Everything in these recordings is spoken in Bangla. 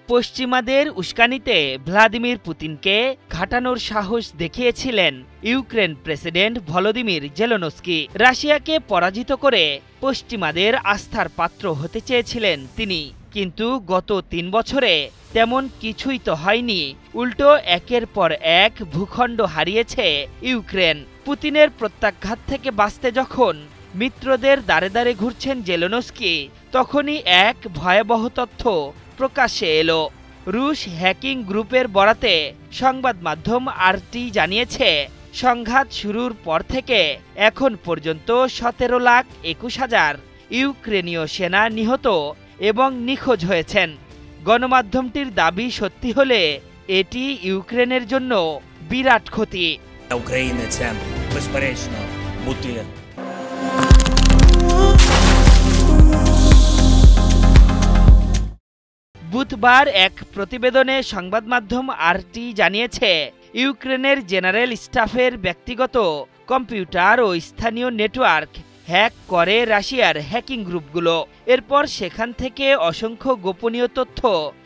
পশ্চিমাদের উস্কানিতে ভ্লাদিমির পুতিনকে ঘাটানোর সাহস দেখিয়েছিলেন ইউক্রেন প্রেসিডেন্ট ভলোদিমির জেলেনস্কি। রাশিয়াকে পরাজিত করে পশ্চিমাদের আস্থার পাত্র হতে চেয়েছিলেন তিনি, কিন্তু গত ৩ বছরে তেমন কিছুই তো হয়নি। উল্টো একের পর এক ভূখণ্ড হারিয়েছে ইউক্রেন। পুতিনের প্রত্যাঘাত থেকে বাঁচতে যখন মিত্রদের দ্বারে দ্বারে ঘুরছেন জেলেনস্কি, তখনই এক ভয়াবহ তথ্য প্রকাশ্যে এলো। রুশ হ্যাকিং গ্রুপের বরাতে সংবাদ মাধ্যম আরটি জানিয়েছে, সংঘাত শুরুর পর থেকে এখন পর্যন্ত ১৭,২১,০০০ ইউক্রেনীয় সেনা নিহত এবং নিখোঁজ হয়েছেন। গণমাধ্যমটির দাবি সত্যি হলে এটি ইউক্রেনের জন্য বিরাট ক্ষতি। বুধবার এক প্রতিবেদনে সংবাদ মাধ্যম আরটি জানিয়েছে, ইউক্রেনের জেনারেল স্টাফের ব্যক্তিগত কম্পিউটার ও স্থানীয় নেটওয়ার্ক হ্যাক করে রাশিয়ার হ্যাকিং গ্রুপগুলো। এরপর সেখান থেকে অসংখ্য গোপনীয় তথ্য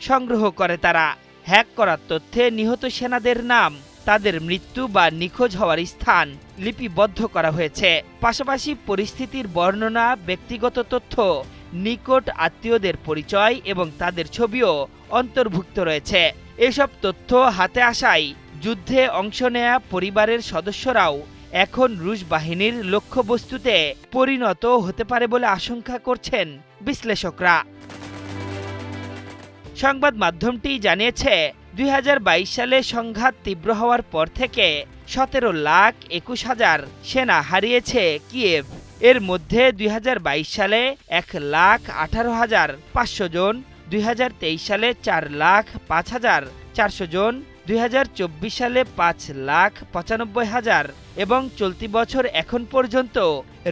সংগ্রহ করে তারা। হ্যাক করার তথ্যে নিহত সেনাদের নাম, তাদের মৃত্যু বা নিখোঁজ হওয়ার স্থান লিপিবদ্ধ করা হয়েছে। পাশাপাশি পরিস্থিতির বর্ণনা, ব্যক্তিগত তথ্য, নিকট আত্মীয়দের পরিচয় এবং তাদের ছবিও অন্তর্ভুক্ত রয়েছে। এসব তথ্য হাতে আসায় যুদ্ধে অংশ নেয়া পরিবারের সদস্যরাও এখন রুশ বাহিনীর লক্ষ্যবস্তুতে পরিণত হতে পারে বলে আশঙ্কা করছেন বিশ্লেষকরা। সংবাদ মাধ্যমটি জানিয়েছে, ২০২২ সালে সংঘাত তীব্র হওয়ার পর থেকে ১৭,২১,০০০ সেনা হারিয়েছে কিয়েভ। এর মধ্যে ২০২২ সালে ১,১৮,৫০০ জন, ২০২৩ সালে ৪,০৫,৪০০ জন, ২০২৪ সালে ৫,৯৫,০০০ এবং চলতি বছর এখন পর্যন্ত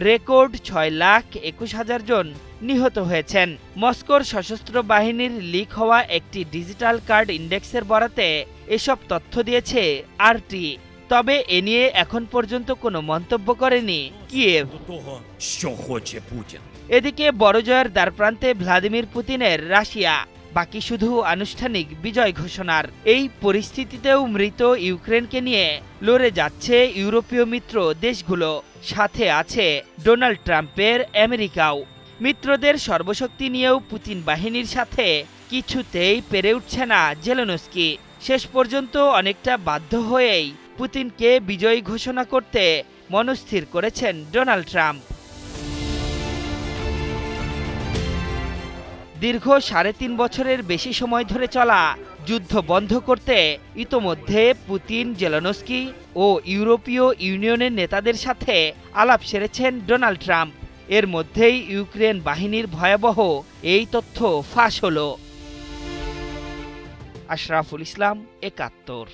রেকর্ড ৬,২১,০০০ জন নিহত হয়েছেন। মস্কোর সশস্ত্র বাহিনীর লিক হওয়া একটি ডিজিটাল কার্ড ইন্ডেক্সের বরাতে এসব তথ্য দিয়েছে আরটি। তবে এ নিয়ে এখন পর্যন্ত কোনো মন্তব্য করেনি কিয়েভ। এদিকে বড় জয়ের দ্বারপ্রান্তে ভ্লাদিমির পুতিনের রাশিয়া, বাকি শুধু আনুষ্ঠানিক বিজয় ঘোষণার। এই পরিস্থিতিতেও মৃত ইউক্রেনকে নিয়ে লড়ে যাচ্ছে ইউরোপীয় মিত্র দেশগুলো, সাথে আছে ডোনাল্ড ট্রাম্পের আমেরিকাও। মিত্রদের সর্বশক্তি নিয়েও পুতিন বাহিনীর সাথে কিছুতেই পেরে উঠছে না জেলেনস্কি। শেষ পর্যন্ত অনেকটা বাধ্য হয়েই পুতিনকে বিজয়ী ঘোষণা করতে মনস্থির করেছেন ডোনাল্ড ট্রাম্প। দীর্ঘ ৩.৫ বছরের বেশি সময় ধরে চলা যুদ্ধ বন্ধ করতে ইতোমধ্যে পুতিন, জেলেনস্কি ও ইউরোপীয় ইউনিয়নের নেতাদের সাথে আলাপ সেরেছেন ডোনাল্ড ট্রাম্প। এর মধ্যেই ইউক্রেন বাহিনীর ভয়াবহ এই তথ্য ফাঁস হলো। আশরাফুল ইসলাম, ৭১।